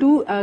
to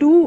2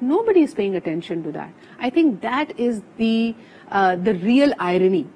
nobody is paying attention to that. I think that is the real irony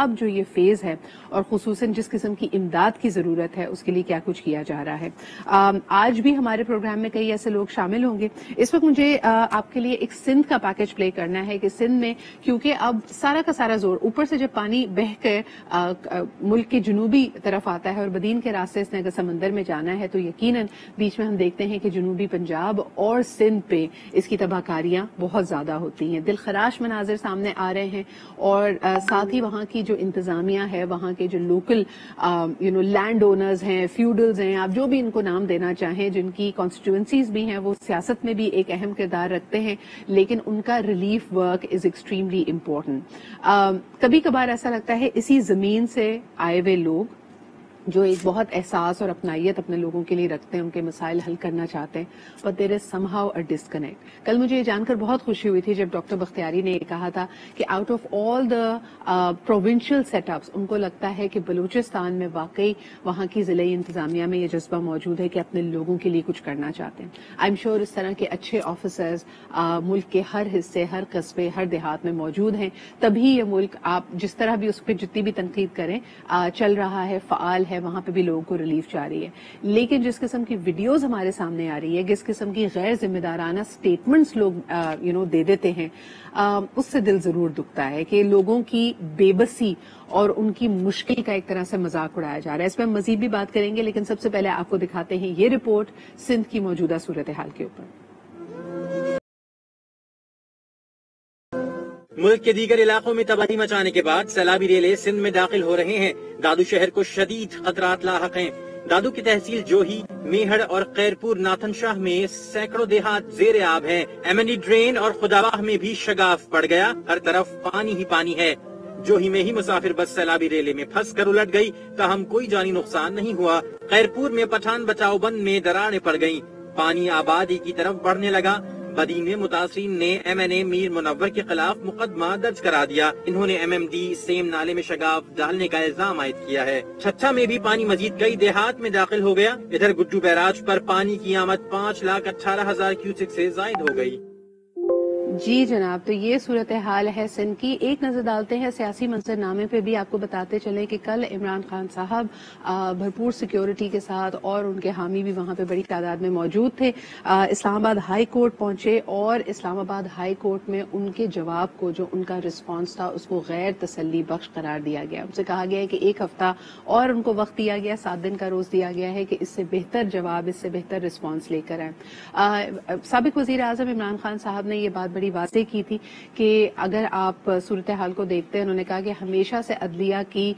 اب جو یہ phase ہے اور خصوصاً جس قسم کی امداد کی ضرورت ہے اس کے لیے کیا کچھ کیا جا رہا ہے. آج بھی ہمارے پروگرام میں کئی ایسے لوگ شامل ہوں گے. اس وقت مجھے آپ کے لیے ایک سندھ کا پیکج پلے کرنا ہے کہ سندھ میں کیونکہ اب سارا کا سارا زور اوپر سے جب پانی بہ کر ملک کے جنوبی طرف آتا ہے اور بدین کے راستے اس نے اگر سمندر میں جانا ہے تو یقیناً بیچ میں ہم دیکھتے ہیں کہ جنوبی پنجاب اور سندھ پہ اس کی تباہ کاریاں بہت زیادہ ہوتی ہیں. دلخراش مناظر سامنے آ رہے ہیں اور ساتھ ہی وہاں کی جو انتظامیہ ہے, وہاں کے جو لوکل لینڈ اونرز ہیں, فیوڈلز ہیں, آپ جو بھی ان کو نام دینا چاہیں, جن کی کانسٹیٹوئنسیز بھی ہیں, وہ سیاست میں بھی ایک اہم کردار رکھتے ہیں, لیکن ان کا relief work is extremely important. کبھی کبھار ایسا لگتا ہے اسی زمین سے آئے ہوئے لوگ جو ایک بہت احساس اور اپنائیت اپنے لوگوں کے لیے رکھتے ہیں, ان کے مسائل حل کرنا چاہتے ہیں, but there is some how a disconnect. کل مجھے یہ جان کر بہت خوشی ہوئی تھی جب ڈاکٹر بختیاری نے یہ کہا تھا کہ out of all the provincial setups ان کو لگتا ہے کہ بلوچستان میں واقعی وہاں کی ضلعی انتظامیہ میں یہ جذبہ موجود ہے کہ اپنے لوگوں کے لیے کچھ کرنا چاہتے ہیں. آئی ایم شیور اس طرح کے اچھے آفیسرز ملک کے ہر حصے, ہر قصبے, ہر دیہات میں موجود ہیں, تبھی یہ ملک آپ جس طرح بھی اس پہ جتنی بھی تنقید کریں چل رہا ہے, فعال ہے, وہاں پہ بھی لوگوں کو ریلیف جاری ہے. لیکن جس قسم کی ویڈیوز ہمارے سامنے آ رہی ہے, جس قسم کی غیر ذمہ دارانہ سٹیٹمنٹس لوگ دے دیتے ہیں, اس سے دل ضرور دکھتا ہے کہ لوگوں کی بے بسی اور ان کی مشکل کا ایک طرح سے مذاق اڑایا جا رہا ہے. اس پہ ہم مزید بھی بات کریں گے, لیکن سب سے پہلے آپ کو دکھاتے ہیں یہ رپورٹ سندھ کی موجودہ صورتحال کے اوپر. ملک کے دیگر علاقوں میں تباہی مچانے کے بعد سیلابی ریلے سندھ میں داخل ہو رہے ہیں. دادو شہر کو شدید خطرات لاحق ہیں. دادو کی تحصیل جوہی, میہڑ اور خیرپور ناتھن شاہ میں سینکڑوں دیہات زیر آب ہیں. ایمنی ڈرین اور خداواہ میں بھی شگاف پڑ گیا, ہر طرف پانی ہی پانی ہے. جوہی میں ہی مسافر بس سیلابی ریلے میں پھنس کر الٹ گئی, تاہم کوئی جانی نقصان نہیں ہوا. خیرپور میں پٹھان بچاؤ بند میں دراڑیں پڑ گئیں, پانی آبادی کی طرف بڑھنے لگا. بدین میں متاثرین نے MNA میر منور کے خلاف مقدمہ درج کرا دیا. انہوں نے MMD سیم نالے میں شگاف ڈالنے کا الزام عائد کیا ہے. چھچا میں بھی پانی مزید کئی دیہات میں داخل ہو گیا. ادھر گڈو بیراج پر پانی کی آمد 5,18,000 کیوسک سے زائد ہو گئی. جی جناب, تو یہ صورتحال ہے سندھ کی. ایک نظر ڈالتے ہیں سیاسی منظرنامے پہ بھی. آپ کو بتاتے چلیں کہ کل عمران خان صاحب بھرپور سیکیورٹی کے ساتھ اور ان کے حامی بھی وہاں پہ بڑی تعداد میں موجود تھے. اسلام آباد ہائی کورٹ پہنچے اور اسلام آباد ہائی کورٹ میں ان کے جواب کو, جو ان کا رسپانس تھا, اس کو غیر تسلی بخش قرار دیا گیا. ان سے کہا گیا ہے کہ 1 ہفتہ اور ان کو وقت دیا گیا, 7 دن کا روز دیا گیا ہے کہ اس سے بہتر جواب, اس سے بہتر رسپانس لے کر آئیں. سابق وزیر اعظم عمران خان صاحب نے یہ بات بڑی واضح کی تھی کہ اگر آپ صورتحال کو دیکھتے ہیں, انہوں نے کہا کہ ہمیشہ سے عدلیہ کی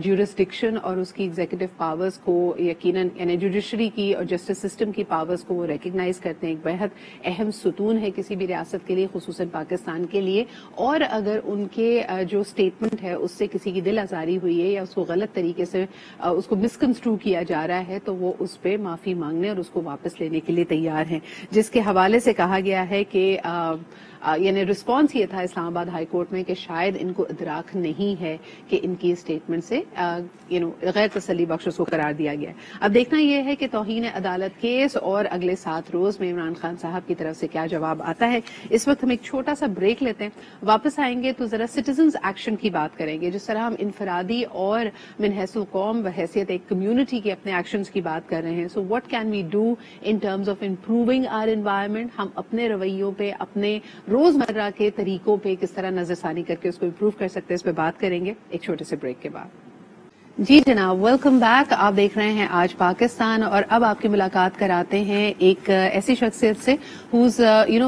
جیورسڈکشن اور اس کی ایگزیکٹو پاورز کو یقیناً, یعنی جوڈیشری کی اور جسٹس سسٹم کی پاورز کو وہ ریکگنائز کرتے ہیں. ایک بہت اہم ستون ہے کسی بھی ریاست کے لیے, خصوصاً پاکستان کے لیے. اور اگر ان کے جو سٹیٹمنٹ ہے اس سے کسی کی دل آزاری ہوئی ہے یا اس کو غلط طریقے سے اس کو مسکنسٹرو کیا جا رہا ہے, تو وہ اس پہ معافی مانگنے اور اس کو واپس لینے کے لیے تیار ہیں. جس کے حوالے سے کہا گیا ہے کہ یعنی رسپانس یہ تھا اسلام آباد ہائی کورٹ میں کہ شاید ان کو ادراک نہیں ہے کہ ان کی اسٹیٹمنٹ سے غیر تسلی بخش اس کو قرار دیا گیا ہے. اب دیکھنا یہ ہے کہ توہین عدالت کیس اور اگلے 7 روز میں عمران خان صاحب کی طرف سے کیا جواب آتا ہے. اس وقت ہم ایک چھوٹا سا بریک لیتے ہیں, واپس آئیں گے تو ذرا سٹیزنز ایکشن کی بات کریں گے. جس طرح ہم انفرادی اور من حیث القوم بحیثیت ایک کمیونٹی کے اپنے ایکشنز کی بات کر رہے ہیں. So what can we do in terms of improving our environment. ہم اپنے رویوں پہ, اپنے روزمرہ کے طریقوں پہ کس طرح نظر ثانی کر کے اس کو امپروو کر سکتے ہیں, اس پہ بات کریں گے ایک چھوٹے سے بریک کے بعد. جی جناب, ویلکم بیک. آپ دیکھ رہے ہیں آج پاکستان, اور اب آپ کی ملاقات کراتے ہیں ایک ایسی شخصیت سے whose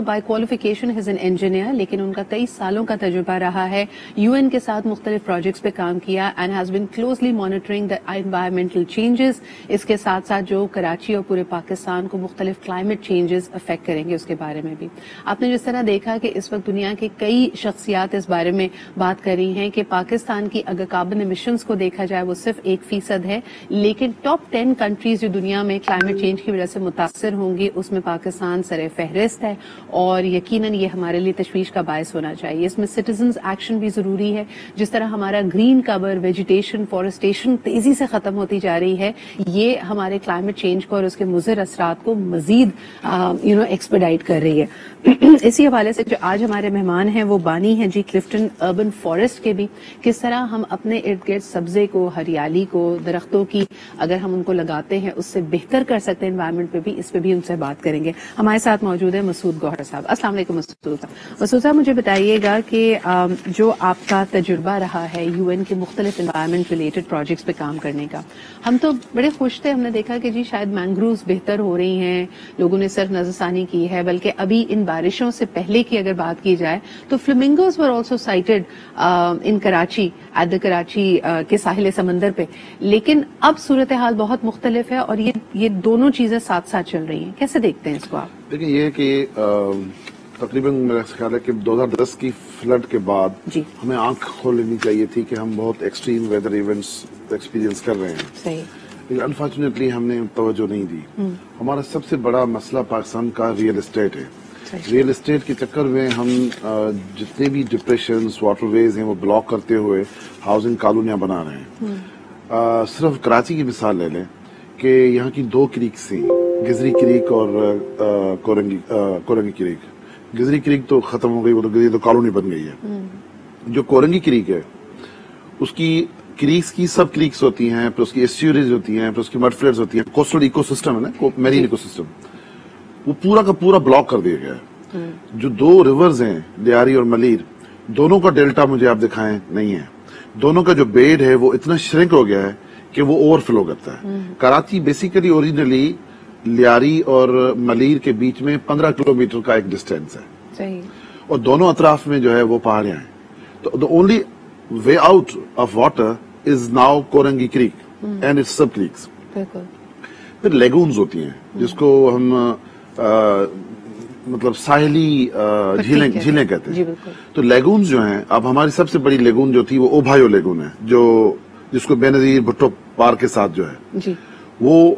by qualification his an engineer, لیکن ان کا کئی سالوں کا تجربہ رہا ہے. UN کے ساتھ مختلف پروجیکٹس پہ کام کیا and has been closely monitoring the environmental changes. اس کے ساتھ ساتھ جو کراچی اور پورے پاکستان کو مختلف کلائمیٹ چینجز افیکٹ کریں گے اس کے بارے میں بھی. آپ نے جس طرح دیکھا کہ اس وقت دنیا کے کئی شخصیات اس بارے میں بات کر رہی ہیں کہ پاکستان کی اگر کاربن ایمیشنز کو دیکھا جائے وہ صرف 1% ہے، لیکن ٹاپ 10 کنٹریز جو دنیا میں کلائمیٹ چینج کی وجہ سے متاثر ہوں گی اس میں پاکستان سر فہرست ہے، اور یقیناً یہ ہمارے لیے تشویش کا باعث ہونا چاہیے. اس میں سٹیزنز ایکشن بھی ضروری ہے. جس طرح ہمارا گرین کور، ویجیٹیشن، فارسٹیشن تیزی سے ختم ہوتی جا رہی ہے، یہ ہمارے کلائمیٹ چینج کو اور اس کے مضر اثرات کو مزید ایکسپیڈائٹ کر رہی ہے. اسی حوالے سے جو آج ہمارے مہمان ہیں وہ بانی ہیں جی کلفٹن اربن فارسٹ کے بھی، کس طرح ہم اپنے ارد گرد سبزے کو، ہریالی کو، درختوں کی اگر ہم ان کو لگاتے ہیں اس سے بہتر کر سکتے ہیں انوائرمنٹ پہ بھی. اس پہ بھی ان سے بات کریں گے. ہمارے ساتھ موجود ہے مسعود گوہر صاحب. السلام علیکم مسعود صاحب. مسعود صاحب مجھے بتائیے گا کہ جو آپ کا تجربہ رہا ہے یو این کے مختلف انوائرمنٹ ریلیٹڈ پروجیکٹس پہ کام کرنے کا، ہم تو بڑے خوش تھے، ہم نے دیکھا کہ جی شاید مینگرووز بہتر ہو رہی ہیں، لوگوں نے صرف نظر ثانی کی ہے، بلکہ ابھی ان بارشوں سے پہلے کی اگر بات کی جائے تو flamingos were also sighted in Karachi, at the Karachi کے ساحل سمندر پہ. لیکن اب صورتحال بہت مختلف ہے اور یہ دونوں چیزیں ساتھ ساتھ چل رہی ہیں. کیسے دیکھتے ہیں اس کو آپ؟ دیکھیں یہ کہ تقریباً میرا خیال ہے کہ 2010 کی فلڈ کے بعد جی ہمیں آنکھ کھول لینی چاہیے تھی کہ ہم بہت ایکسٹریم ویدر ایونٹس ایکسپیرینس کر رہے ہیں. صحیح. لیکن انفارچونیٹلی ہم نے توجہ نہیں دی. ہمارا سب سے بڑا مسئلہ پاکستان کا ریئل اسٹیٹ ہے. ریئل اسٹیٹ کے چکر میں ہم جتنے بھی ڈپریشنز، واٹر ویز ہیں وہ بلاک کرتے ہوئے ہاؤسنگ کالونیاں بنا رہے ہیں. صرف کراچی کی مثال لے لیں کہ یہاں کی 2 کریکس تھیں، گزری کریک اور کورنگی کریک. گزری کریک تو ختم ہو گئی، وہ تو کالونی بن گئی ہے. جو کورنگی کریک ہے اس کی کریکس کی سب کریکس ہوتی ہیں، پھر اس کی ایسچوریز ہوتی ہیں، پھر اس کی مڈ فلیٹس ہوتی ہیں. کوسٹل ایکو سسٹم ہے نا، میرین ایکو سسٹم، وہ پورا کا پورا بلاک کر دیا گیا ہے. جو 2 ریورز ہیں لیاری اور ملیر، دونوں کا ڈیلٹا مجھے آپ دکھائیں نہیں ہے. دونوں کا جو بیڈ ہے وہ اتنا شرنک ہو گیا ہے کہ وہ اوور فلو کرتا ہے. کراچی بیسیکلی اوریجنلی لیاری اور ملیر کے بیچ میں 15 کلومیٹر کا ایک ڈسٹینس ہے. صحیح. اور دونوں اطراف میں جو ہے وہ پہاڑیاں ہیں. تو the only way out of water is now Korangi creek and its sub creeks. بالکل. پھر لیگونز ہوتی ہیں جس کو ہم مطلب ساحلی جھیلیں کہتے ہیں. تو لیگونز جو ہیں، اب ہماری سب سے بڑی لیگون جو تھی وہ اوبھایو لیگون ہے، جو جس کو بے نظیر بھٹو پارک کے ساتھ جو ہے وہ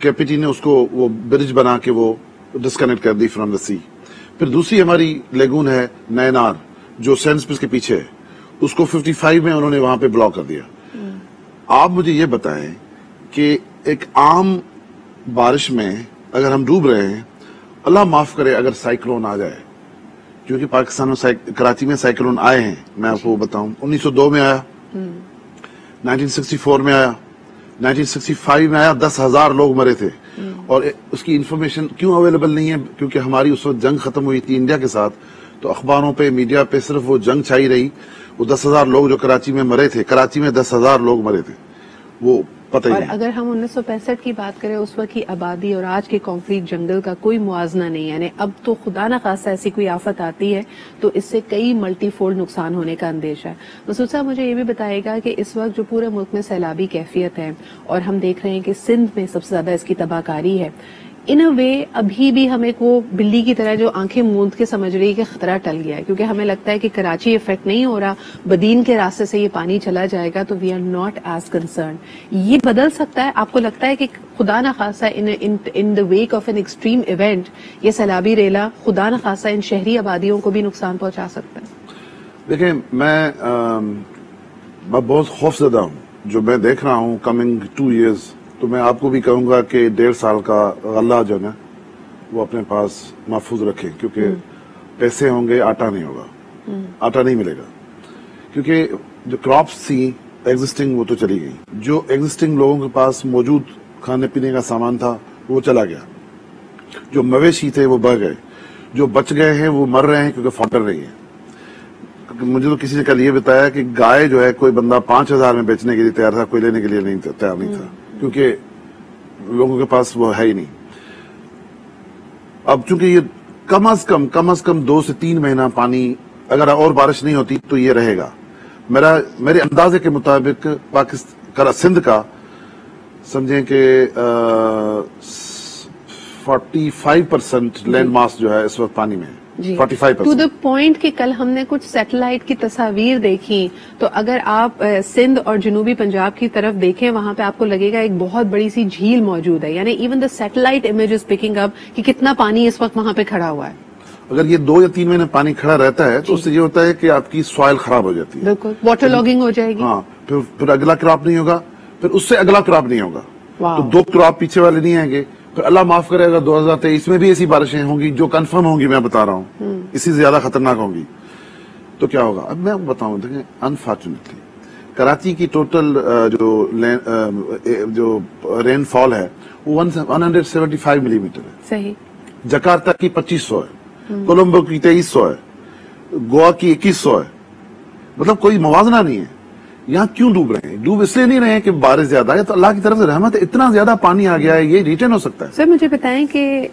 کیپٹی نے اس کو وہ برج بنا کے وہ ڈسکنیکٹ کر دی فرام دا سی. پھر دوسری ہماری لیگون ہے نینار جو سینسپس کے پیچھے ہے، اس کو 55 میں انہوں نے وہاں پہ بلاک کر دیا. آپ مجھے یہ بتائیں کہ ایک عام بارش میں اگر ہم ڈوب رہے ہیں، اللہ معاف کرے اگر سائیکلون آ جائے، کیونکہ پاکستان میں کراچی میں سائیکلون آئے ہیں، میں آپ کو بتاؤں 1902 میں آیا، 1964 میں آیا، 1965 میں آیا، 10,000 لوگ مرے تھے. اور اس کی انفارمیشن کیوں اویلیبل نہیں ہے؟ کیونکہ ہماری اس وقت جنگ ختم ہوئی تھی انڈیا کے ساتھ، تو اخباروں پہ، میڈیا پہ صرف وہ جنگ چھائی رہی. وہ 10,000 لوگ جو کراچی میں مرے تھے، کراچی میں 10,000 لوگ مرے تھے، وہ پتہ ہی نہیں. اور اگر ہم 1965 کی بات کریں، اس وقت کی آبادی اور آج کے کنکریٹ جنگل کا کوئی موازنہ نہیں. یعنی اب تو خدا نہ خاصہ ایسی کوئی آفت آتی ہے تو اس سے کئی ملٹی فولڈ نقصان ہونے کا اندیشہ ہے. مسعود صاحب مجھے یہ بھی بتائے گا کہ اس وقت جو پورے ملک میں سیلابی کیفیت ہے اور ہم دیکھ رہے ہیں کہ سندھ میں سب سے زیادہ اس کی تباہ کاری ہے، ان اے وے ابھی بھی ہمیں کو بلی کی طرح جو آنکھیں موند کے سمجھ رہی ہے کہ خطرہ ٹل گیا ہے، کیونکہ ہمیں لگتا ہے کہ کراچی افیکٹ نہیں ہو رہا، بدین کے راستے سے یہ پانی چلا جائے گا تو we are not as concern. یہ بدل سکتا ہے؟ آپ کو لگتا ہے کہ خدا نہ خاصہ in the wake of an extreme event یہ سیلابی ریلا خدا نہ خاصہ ان شہری آبادیوں کو بھی نقصان پہنچا سکتا ہے؟ دیکھیں میں بہت خوف زدہ ہوں جو میں دیکھ رہا ہوں کمنگ 2 ایئرز. تو میں آپ کو بھی کہوں گا کہ 1.5 سال کا غلہ جو نا وہ اپنے پاس محفوظ رکھیں، کیونکہ پیسے ہوں گے آٹا نہیں ہوگا، آٹا نہیں ملے گا. کیونکہ جو کراپس تھی ایگزسٹنگ وہ تو چلی گئی، جو ایگزسٹنگ لوگوں کے پاس موجود کھانے پینے کا سامان تھا وہ چلا گیا، جو مویشی تھے وہ بڑھ گئے، جو بچ گئے ہیں وہ مر رہے ہیں کیونکہ فوٹر رہی ہیں. مجھے تو کسی نے کل یہ بتایا کہ گائے جو ہے کوئی بندہ 5,000 میں بیچنے کے لیے تیار تھا، کوئی لینے کے لیے تیار نہیں تھا، کیونکہ لوگوں کے پاس وہ ہے ہی نہیں. اب چونکہ یہ کم از کم 2 سے 3 مہینہ پانی اگر اور بارش نہیں ہوتی تو یہ رہے گا. میرے اندازے کے مطابق سندھ کا سمجھیں کہ 45% لینڈ ماس جو ہے اس وقت پانی میں ہے. 45%. ٹو دا پوائنٹ کہ کل ہم نے کچھ سیٹلائٹ کی تصاویر دیکھی تو اگر آپ سندھ اور جنوبی پنجاب کی طرف دیکھیں وہاں پہ آپ کو لگے گا ایک بہت بڑی سی جھیل موجود ہے, یعنی even the satellite image is picking up کہ کتنا پانی اس وقت وہاں پہ کھڑا ہوا ہے. اگر یہ 2 یا 3 مہینے پانی کھڑا رہتا ہے تو اس سے یہ ہوتا ہے کہ آپ کی سوائل خراب ہو جاتی ہے, بالکل واٹر لاگنگ ہو جائے گی. ہاں, پھر اگلا کراپ نہیں ہوگا, پھر اس سے اگلا کراپ نہیں ہوگا, تو 2 کراپ پیچھے والے نہیں آئیں گے. پھر اللہ معاف کرے اگر 2023 میں بھی ایسی بارشیں ہوں گی جو کنفرم ہوں گی, میں بتا رہا ہوں اسی سے زیادہ خطرناک ہوں گی, تو کیا ہوگا. اب میں بتاؤں, دیکھیں انفارچونیٹلی کراچی کی ٹوٹل جو رین فال ہے وہ 175 ملی میٹر ہے. صحیح. جکارتا کی 2500 ہے, کولمبو کی 2300 ہے, گوا کی 2100 ہے. مطلب کوئی موازنہ نہیں ہے. یہاں کیوں ڈوب رہے ہیں؟ ڈوب اس لیے نہیں رہے ہیں کہ بارش زیادہ ہے, تو اللہ کی طرف سے رحمت ہے, اتنا زیادہ پانی آ گیا ہے, یہ ریٹرن ہو سکتا ہے. سر مجھے بتائیں کہ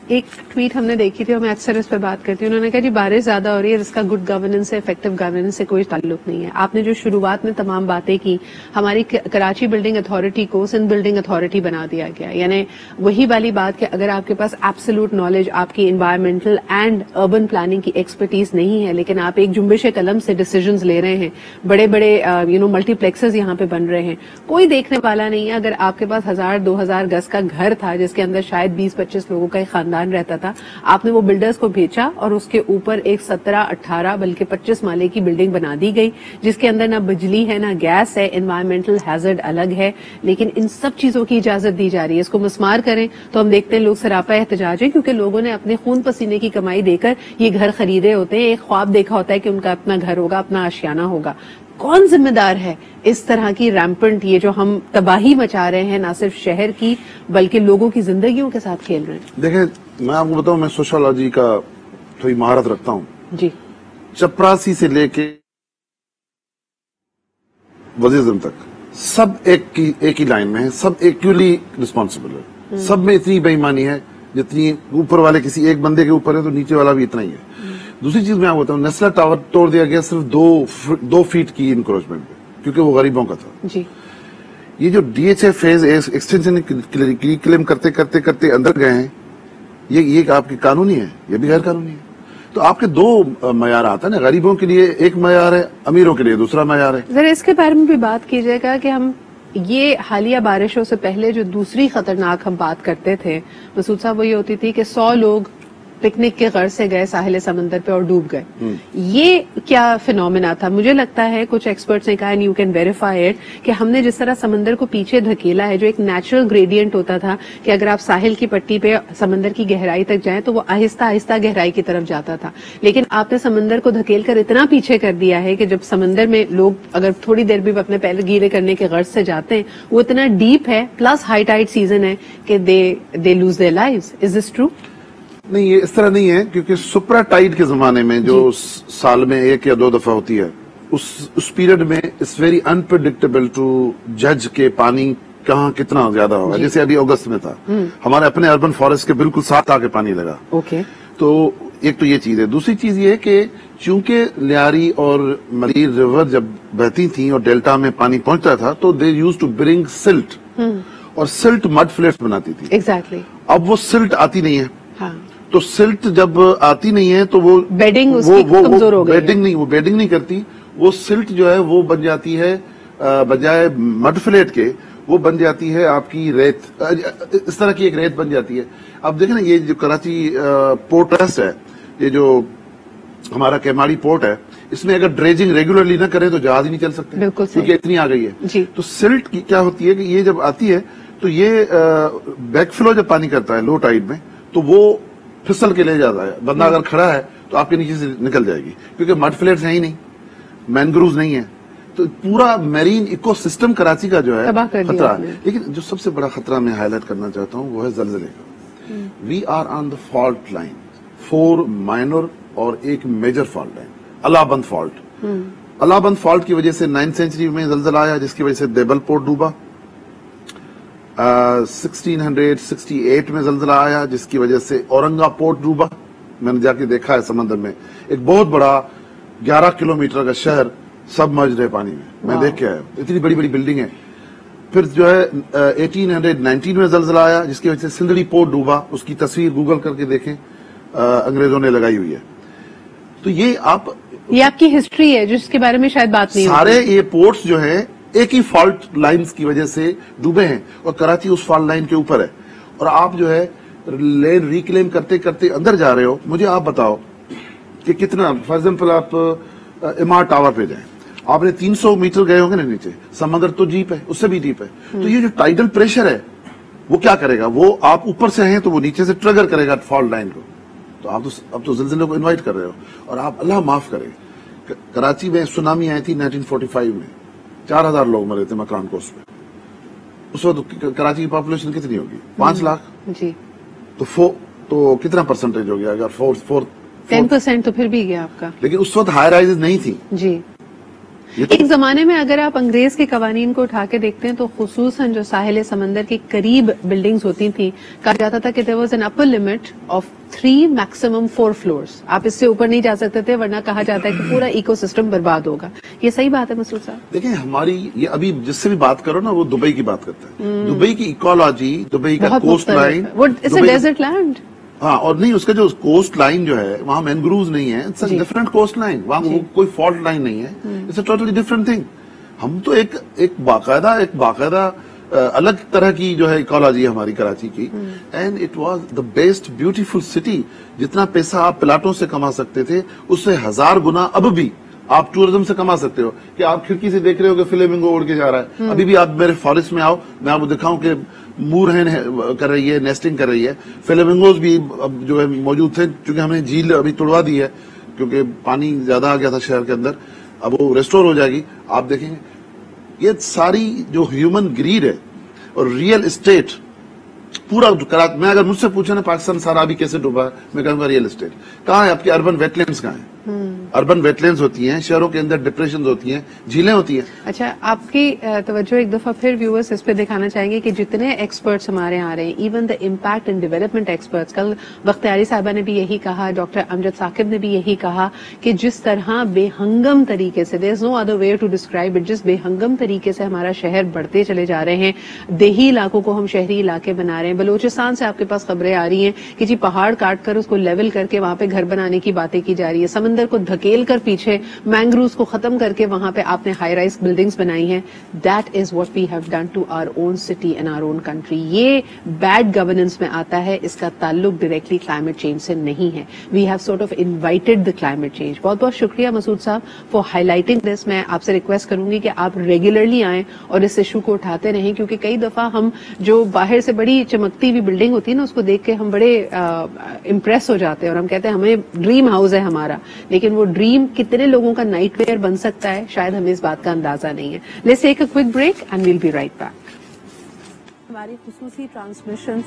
ایک ٹویٹ ہم نے دیکھی تھی اور میں اکثر اس پہ بات کرتی ہوں, انہوں نے کہا جی بارش زیادہ ہو رہی ہے, اس کا گڈ گورننس سے افیکٹو گورننس سے کوئی تعلق نہیں ہے. آپ نے جو شروعات میں تمام باتیں کی, ہماری کراچی بلڈنگ اتھارٹی کو سندھ بلڈنگ اتھارٹی بنا دیا گیا, یعنی وہی والی بات کہ اگر آپ کے پاس ایبسولوٹ نالج, آپ کی انوائرمنٹل اینڈ اربن پلاننگ کی ایکسپرٹیز نہیں ہے, لیکن آپ ایک جنبش قلم سے ڈیسیجنز لے رہے ہیں, بڑے بڑے ملٹی پلیکسز یہاں پہ بن رہے ہیں, کوئی دیکھنے والا نہیں ہے. اگر آپ کے پاس 1000-2000 گز کا گھر تھا جس کے اندر شاید 20-25 لوگوں کا ایک خاندان رہتا تھا, آپ نے وہ بلڈرز کو بھیجا اور اس کے اوپر ایک 17-18 بلکہ 25 مالے کی بلڈنگ بنا دی گئی, جس کے اندر نہ بجلی ہے نہ گیس ہے, انوائرمنٹل ہیزرڈ الگ ہے, لیکن ان سب چیزوں کی اجازت دی جا رہی ہے. اس کو مسمار کریں تو ہم دیکھتے ہیں لوگ سراپا احتجاج ہے, کیونکہ لوگوں نے اپنے خون پسینے کی کمائی دے کر یہ گھر خریدے ہوتے ہیں, ایک خواب دیکھا ہوتا ہے کہ ان کا اپنا گھر ہوگا, اپنا آشیانہ ہوگا. کون ذمہ دار ہے اس طرح کی ریمپنٹ, یہ جو ہم تباہی مچا رہے ہیں نہ صرف شہر کی بلکہ لوگوں کی زندگیوں کے ساتھ کھیل رہے ہیں؟ دیکھیں, میں آپ کو بتاؤں, میں سوشالوجی کا تھوڑی مہارت رکھتا ہوں. جی. چپراسی سے لے کے وزیراعظم تک سب ایک ہی لائن میں ہے, سب ایکولی رسپانسبل ہے. سب میں اتنی بے ایمانی ہے جتنی اوپر والے کسی ایک بندے کے اوپر ہے تو نیچے والا بھی اتنا ہی ہے. دوسری چیز میں آپ بتاؤں, نیسلا ٹاور توڑ دیا گیا صرف 2 فیٹ کی انکروچمنٹ پہ, کیونکہ وہ غریبوں کا تھا. جی. یہ جو D H A phase extension claim کرتے کرتے کرتے اندر گئے ہیں, یہ آپ کی قانونی ہے, یہ بھی غیر قانونی ہے. تو آپ کے 2 معیار آتا ہے نا, غریبوں کے لیے ایک معیار ہے, امیروں کے لیے دوسرا معیار ہے. ذرا اس کے بارے میں بھی بات کیجیے گا کہ ہم یہ حالیہ بارشوں سے پہلے جو دوسری خطرناک ہم بات کرتے تھے مسعود صاحب, وہ یہ ہوتی تھی کہ 100 لوگ پکنک کے غرض سے گئے ساحل سمندر پہ اور ڈوب گئے. یہ کیا فینومینا تھا؟ مجھے لگتا ہے کچھ ایکسپرٹس نے کہا, and you can verify it, کہ ہم نے جس طرح سمندر کو پیچھے دھکیلا ہے, جو ایک نیچرل گریڈینٹ ہوتا تھا کہ اگر آپ ساحل کی پٹی پہ سمندر کی گہرائی تک جائیں تو وہ آہستہ آہستہ گہرائی کی طرف جاتا تھا, لیکن آپ نے سمندر کو دھکیل کر اتنا پیچھے کر دیا ہے کہ جب سمندر میں لوگ اگر تھوڑی دیر بھی اپنے پیر گیلے کرنے کے غرض سے جاتے ہیں, وہ اتنا ڈیپ ہے, پلس ہائی ٹائڈ سیزن ہے کہ they lose their lives. Is this true? نہیں, یہ اس طرح نہیں ہے, کیونکہ سپرا ٹائڈ کے زمانے میں جو سال میں 1 یا 2 دفعہ ہوتی ہے, اس پیریڈ میں اٹس ویری انپریڈکٹیبل ٹو جج کے پانی کہاں کتنا زیادہ ہوگا. جیسے ابھی اگست میں تھا, ہمارے اپنے اربن فارسٹ کے بالکل ساتھ آ کے پانی لگا. تو ایک تو یہ چیز ہے. دوسری چیز یہ ہے کہ چونکہ لیاری اور ملیر ریور جب بہتی تھیں اور ڈیلٹا میں پانی پہنچتا تھا تو دے یوز ٹو برنگ سلٹ, اور سلٹ مڈ فلیٹس بناتی تھی. ایگزیکٹلی. اب وہ سلٹ آتی نہیں ہے, تو سلٹ جب آتی نہیں ہے تو وہ بیڈنگ کمزور ہو گئی. وہ بیڈنگ نہیں کرتی, وہ سلٹ جو ہے وہ بن جاتی ہے, بجائے مڈ فلیٹ کے وہ بن جاتی ہے آپ کی ریت, اس طرح کی ایک ریت بن جاتی ہے. اب دیکھیں نا, یہ جو کراچی پورٹ ٹرسٹ ہے, یہ جو ہمارا کیماڑی پورٹ ہے, اس میں اگر ڈریجنگ ریگولرلی نہ کریں تو جہاز ہی نہیں چل سکتے, کیونکہ اتنی آ گئی ہے. تو سلٹ کی کیا ہوتی ہے کہ یہ جب آتی ہے تو یہ بیک فلو جب پانی کرتا ہے لو ٹائڈ میں تو وہ پھسل کے لے جاتا ہے. بندہ اگر کھڑا ہے تو آپ کے نیچے سے نکل جائے گی, کیونکہ مڈ فلیٹس ہیں ہی نہیں, مینگروز نہیں ہے, تو پورا میرین ایکو سسٹم کراچی کا جو ہے خطرہ ہے. لیکن جو سب سے بڑا خطرہ میں ہائی لائٹ کرنا چاہتا ہوں وہ ہے زلزلے کا. We are on the fault line, 4 minor اور ایک میجر فالٹ لائن, الہ بند فالٹ. الہ بند فالٹ کی وجہ سے 9th سینچری میں زلزلہ آیا, جس کی وجہ سے دیبل پورٹ ڈوبا. 1668 میں زلزلہ آیا, جس کی وجہ سے اورنگا پورٹ ڈوبا. میں نے جا کے دیکھا ہے سمندر میں, ایک بہت بڑا 11 کلومیٹر کا شہر سب مرج رہے پانی میں دیکھ کے آیا, اتنی بڑی بڑی بلڈنگ ہے. پھر جو ہے 1819 میں زلزلہ آیا, جس کی وجہ سے سندڑی پورٹ ڈوبا. اس کی تصویر گوگل کر کے دیکھیں, انگریزوں نے لگائی ہوئی ہے. تو یہ آپ کی ہسٹری ہے جس کے بارے میں شاید بات نہیں سارے یہ پورٹس جو ہیں ایک ہی فالٹ لائنز کی وجہ سے ڈوبے ہیں اور کراچی اس فالٹ لائن کے اوپر ہے، اور آپ جو ہے لین ریکلیم کرتے کرتے اندر جا رہے ہو. مجھے آپ بتاؤ کہ کتنا، فار ایگزامپل آپ امار ٹاور پہ جائیں، آپ نے 300 میٹر گئے ہوں گے نا نیچے، سمندر تو ڈیپ ہے، اس سے بھی ڈیپ ہے. تو یہ جو ٹائیڈل پریشر ہے وہ کیا کرے گا، وہ آپ اوپر سے ہیں تو وہ نیچے سے ٹریگر کرے گا فالٹ لائن کو. تو آپ اب تو زلزلے کو انوائٹ کر رہے ہو. اور آپ اللہ معاف کرے، کراچی میں سونامی آئی تھی 1945 میں، 4000 لوگ مرے تھے مکران کوسٹ میں. اس وقت کراچی کی پاپولیشن کتنی ہوگی؟ 5 لاکھ. جی. تو کتنا پرسنٹیج ہو گیا؟ اگر 10% تو پھر بھی گیا آپ کا. لیکن اس وقت ہائی رائز نہیں تھی. جی. ایک زمانے میں اگر آپ انگریز کے قوانین کو اٹھا کے دیکھتے ہیں تو خصوصاً جو ساحل سمندر کے قریب بلڈنگز ہوتی تھیں، کہا جاتا تھا کہ there was an upper limit of 3 maximum 4 floors. آپ اس سے اوپر نہیں جا سکتے تھے، ورنہ کہا جاتا ہے کہ پورا ایکو سسٹم برباد ہوگا. یہ صحیح بات ہے مسعود صاحب؟ دیکھیں ہماری یہ ابھی جس سے بھی بات کرو نا وہ دبئی کی بات کرتا ہے. دبئی کی ایکولوجی، دبئی کا coast line, it's a desert land. ہاں، اور نہیں اس کا جو کوسٹ لائن جو ہے وہاں مینگرووز نہیں ہے، it's a different coast line, وہاں کوئی فالٹ لائن نہیں ہے، it's a totally different thing. ہم تو ایک باقاعدہ الگ طرح کی جو ہے ایکولوجی ہے ہماری کراچی کی. And it was the best beautiful city. جتنا پیسہ آپ پلاٹوں سے کما سکتے تھے اس سے 1000 گنا اب بھی آپ ٹورزم سے کما سکتے ہو. کہ آپ کھڑکی سے دیکھ رہے ہو کہ فلیمنگو اڑ کے جا رہا ہے. ابھی بھی آپ میرے فارسٹ میں آؤ، میں آپ کو دکھاؤں کہ مور ہین کر رہی ہے، نیسٹنگ کر رہی ہے. فلیمنگوز بھی اب جو ہے موجود تھے، چونکہ ہم نے جھیل ابھی توڑوا دی ہے کیونکہ پانی زیادہ آ گیا تھا شہر کے اندر، اب وہ ریسٹور ہو جائے گی. آپ دیکھیں گے یہ ساری جو ہیومن گریڈ ہے اور ریئل اسٹیٹ پورا. میں اگر مجھ سے پوچھا نا پاکستان سارا ابھی کیسے ڈوبا ہے، میں کہوں گا ریئل اسٹیٹ. کہاں ہے آپ کی اربن ویٹ لینڈز؟ کہاں ہیں اربن ویٹ لینڈز؟ ہوتی ہیں شہروں کے اندر، ڈپریشنز ہوتی ہیں، جھیلیں ہوتی ہیں. اچھا، آپ کی توجہ ایک دفعہ پھر ویورز اس پہ دکھانا چاہیں گے کہ جتنے ایکسپرٹس ہمارے آ رہے ہیں، even the impact in development experts, کل بختیاری صاحبہ نے بھی یہی کہا، ڈاکٹر امجد ثاقب نے بھی یہی کہا کہ جس طرح بے ہنگم طریقے سے، there is no other way to describe it، جس بے ہنگم طریقے سے ہمارا شہر بڑھتے چلے جا رہے ہیں، دیہی علاقوں کو ہم شہری علاقے بنا رہے ہیں. بلوچستان سے آپ کے پاس خبریں آ رہی ہیں کہ جی پہاڑ کاٹ کر اس کو لیول کر کے وہاں پہ گھر بنانے کی باتیں کی جا رہی ہے. سمندر کو دھکیل کر پیچھے مینگروز کو ختم کر کے وہاں پہ آپ نے ہائی رائز بلڈنگز بنائی ہیں. That is what we have done to our own city and our own country. یہ بیڈ گورننس میں آتا ہے، اس کا تعلق ڈائریکٹلی کلائمیٹ چینج سے نہیں ہے. We have sort of invited the climate change. بہت بہت شکریہ مسعود صاحب فار ہائی لائٹنگ دس. میں آپ سے ریکویسٹ کروں گی کہ آپ ریگولرلی آئیں اور اس ایشو کو اٹھاتے رہیں، کیونکہ کئی دفعہ ہم جو باہر سے بڑی چمکتی ہوئی بلڈنگ ہوتی ہے نا، اس کو دیکھ کے ہم بڑے امپریس ہو جاتے ہیں اور ہم کہتے ہیں ہمیں ڈریم ہاؤس ہے ہمارا، لیکن وہ ڈریم کتنے لوگوں کا نائٹ میئر بن سکتا ہے شاید ہمیں اس بات کا اندازہ نہیں ہے. Let's take a quick break and we'll be right back. ہماری خصوصی ٹرانسمیشن